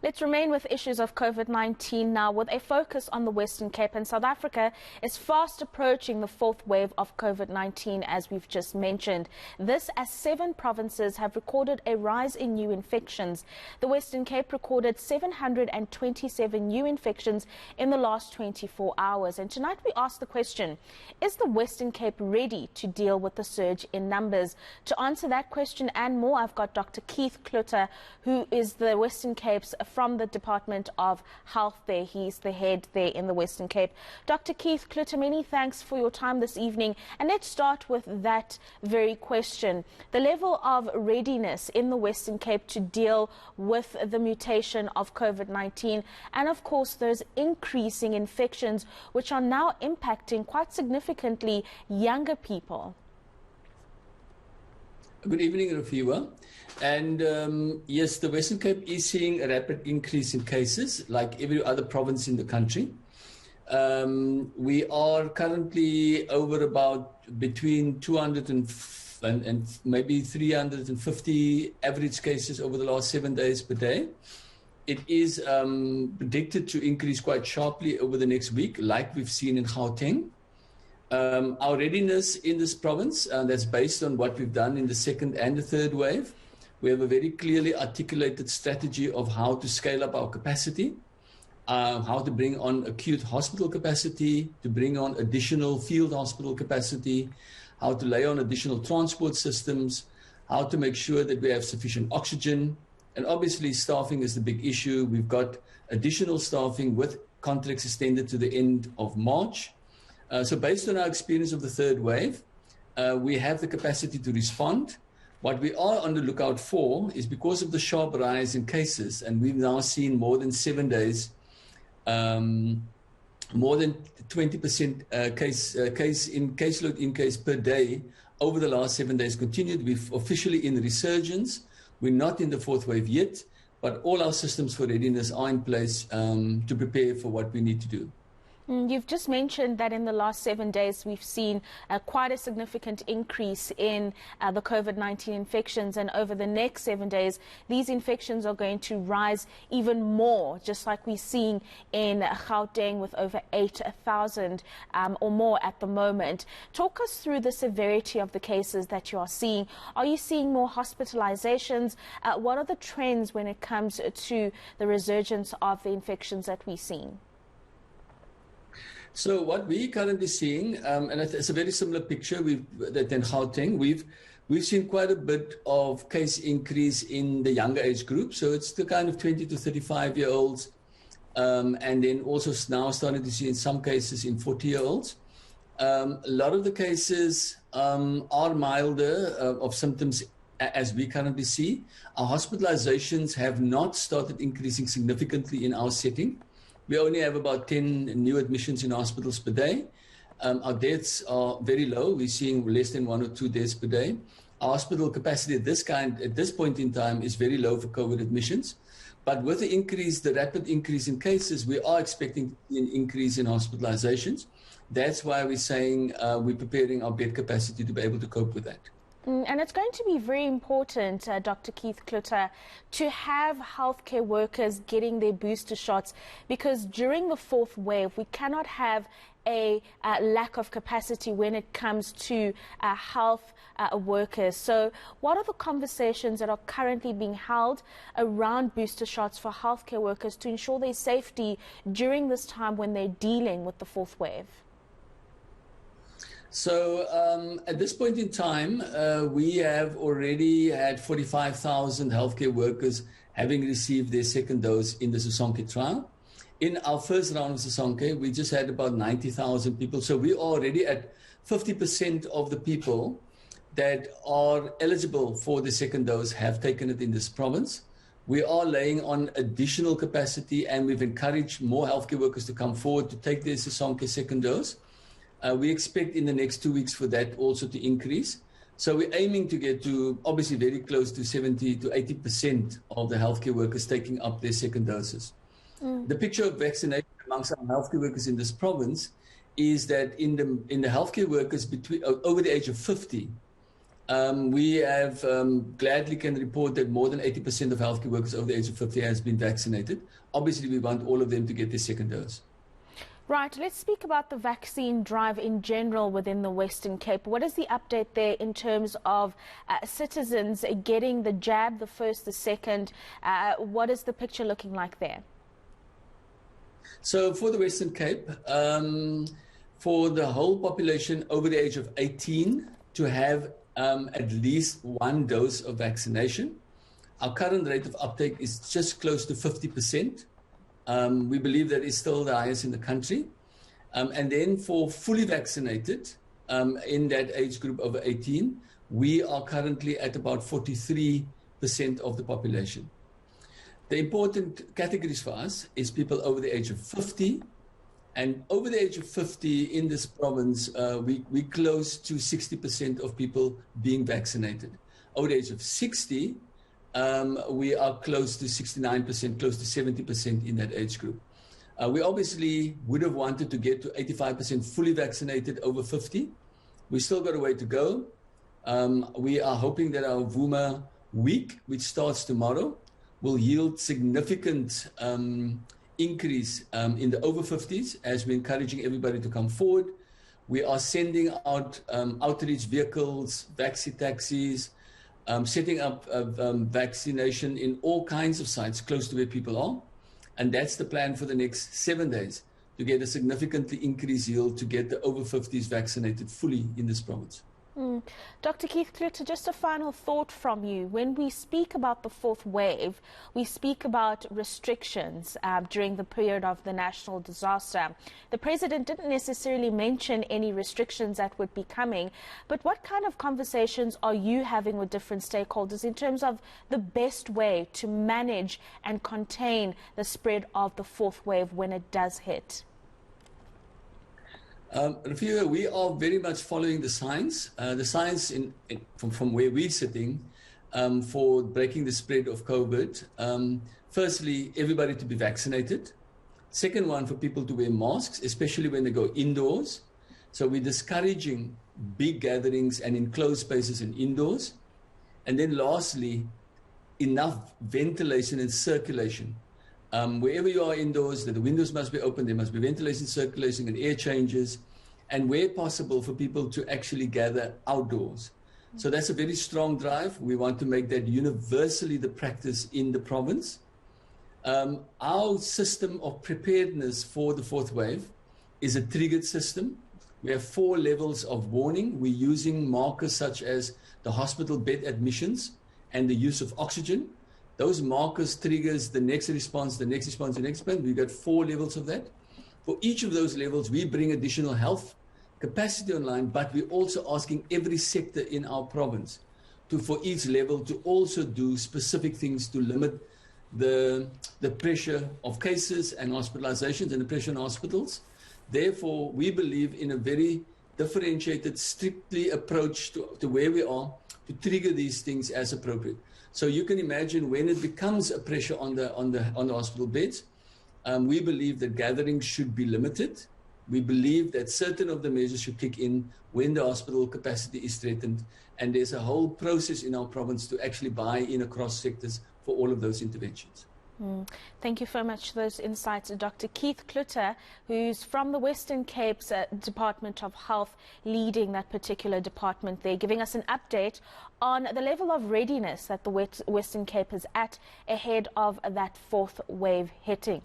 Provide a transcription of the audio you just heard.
Let's remain with issues of COVID-19 now, with a focus on the Western Cape. And South Africa is fast approaching the fourth wave of COVID-19, as we've just mentioned. This as 7 provinces have recorded a rise in new infections. The Western Cape recorded 727 new infections in the last 24 hours. And tonight we ask the question, is the Western Cape ready to deal with the surge in numbers? To answer that question and more, I've got Dr. Keith Cloete, who is the Western Cape's from the Department of Health there. He's the head there in the Western Cape. Dr. Keith Cloete, many thanks for your time this evening. And let's start with that very question. The level of readiness in the Western Cape to deal with the mutation of COVID-19 and, of course, those increasing infections which are now impacting quite significantly younger people. Good evening, Rofhiwa. And yes, the Western Cape is seeing a rapid increase in cases, like every other province in the country. We are currently over about between 200 and maybe 350 average cases over the last 7 days per day. It is predicted to increase quite sharply over the next week, like we've seen in Gauteng. Our readiness in this province, that's based on what we've done in the second and the third wave. We have a very clearly articulated strategy of how to scale up our capacity, how to bring on acute hospital capacity, to bring on additional field hospital capacity, how to lay on additional transport systems, how to make sure that we have sufficient oxygen. And obviously staffing is the big issue. We've got additional staffing with contracts extended to the end of March. So based on our experience of the third wave, we have the capacity to respond. What we are on the lookout for is, because of the sharp rise in cases, and we've now seen more than 7 days, more than 20% caseload increase per day over the last 7 days continued. We're officially in resurgence. We're not in the fourth wave yet, but all our systems for readiness are in place to prepare for what we need to do. You've just mentioned that in the last 7 days we've seen quite a significant increase in the COVID-19 infections, and over the next 7 days these infections are going to rise even more, just like we're seeing in Gauteng with over 8,000 or more at the moment. Talk us through the severity of the cases that you are seeing. Are you seeing more hospitalizations? What are the trends when it comes to the resurgence of the infections that we're seeing? So what we're currently seeing, and it's a very similar picture that in Gauteng, we've seen quite a bit of case increase in the younger age group. So it's the kind of 20 to 35-year-olds, and then also now starting to see in some cases in 40-year-olds. A lot of the cases are milder of symptoms as we currently see. Our hospitalizations have not started increasing significantly in our setting. We only have about 10 new admissions in hospitals per day. Our deaths are very low. We're seeing less than 1 or 2 deaths per day. Our hospital capacity at this point in time is very low for COVID admissions. But with the rapid increase in cases, we are expecting an increase in hospitalizations. That's why we're saying we're preparing our bed capacity to be able to cope with that. And it's going to be very important, Dr. Keith Cloete, to have healthcare workers getting their booster shots, because during the fourth wave, we cannot have a lack of capacity when it comes to health workers. So what are the conversations that are currently being held around booster shots for healthcare workers to ensure their safety during this time when they're dealing with the fourth wave? So at this point in time, we have already had 45,000 healthcare workers having received their second dose in the Sosonke trial. In our first round of Sosonke, we just had about 90,000 people. So we are already at 50% of the people that are eligible for the second dose have taken it in this province. We are laying on additional capacity, and we've encouraged more healthcare workers to come forward to take their Sosonke second dose. We expect in the next 2 weeks for that also to increase. So we're aiming to get to obviously very close to 70 to 80% of the healthcare workers taking up their second doses. The picture of vaccination amongst our healthcare workers in this province is that in the healthcare workers over the age of 50, We have gladly can report that more than 80% of healthcare workers over the age of 50 has been vaccinated. Obviously, we want all of them to get their second dose. Right, let's speak about the vaccine drive in general within the Western Cape. What is the update there in terms of citizens getting the jab, the first, the second? What is the picture looking like there? So for the Western Cape, for the whole population over the age of 18 to have at least one dose of vaccination, our current rate of uptake is just close to 50%. We believe that is still the highest in the country. And then for fully vaccinated in that age group over 18, we are currently at about 43% of the population. The important categories for us is people over the age of 50. And over the age of 50 in this province, we're close to 60% of people being vaccinated. Over the age of 60, we are close to 69%, close to 70% in that age group. We obviously would have wanted to get to 85% fully vaccinated over 50. We still got a way to go. We are hoping that our VUMA week, which starts tomorrow, will yield significant increase in the over 50s as we're encouraging everybody to come forward. We are sending out outreach vehicles, vaccine taxis, setting up vaccination in all kinds of sites close to where people are. And that's the plan for the next 7 days, to get a significantly increased yield to get the over 50s vaccinated fully in this province. Dr. Keith Cloete, just a final thought from you. When we speak about the fourth wave, we speak about restrictions during the period of the national disaster. The President didn't necessarily mention any restrictions that would be coming, but what kind of conversations are you having with different stakeholders in terms of the best way to manage and contain the spread of the fourth wave when it does hit? Rofhiwa, we are very much following the science. From where we're sitting for breaking the spread of COVID. Firstly, everybody to be vaccinated. Second one, for people to wear masks, especially when they go indoors. So we're discouraging big gatherings and enclosed spaces and indoors. And then lastly, enough ventilation and circulation. Wherever you are indoors, that the windows must be open, there must be ventilation, circulation, and air changes, and where possible for people to actually gather outdoors. So that's a very strong drive. We want to make that universally the practice in the province. Our system of preparedness for the fourth wave is a triggered system. We have 4 levels of warning. We're using markers such as the hospital bed admissions and the use of oxygen. Those markers triggers the next response, the next response, the next response. We've got 4 levels of that. For each of those levels, we bring additional health capacity online, but we're also asking every sector in our province for each level to also do specific things to limit the pressure of cases and hospitalizations and the pressure on hospitals. Therefore, we believe in a very differentiated, strictly approach to where we are to trigger these things as appropriate. So you can imagine when it becomes a pressure on the hospital beds, we believe that gatherings should be limited. We believe that certain of the measures should kick in when the hospital capacity is threatened. And there's a whole process in our province to actually buy in across sectors for all of those interventions. Thank you so much for those insights, Dr. Keith Cloete, who's from the Western Cape's Department of Health, leading that particular department there, giving us an update on the level of readiness that the Western Cape is at ahead of that fourth wave hitting.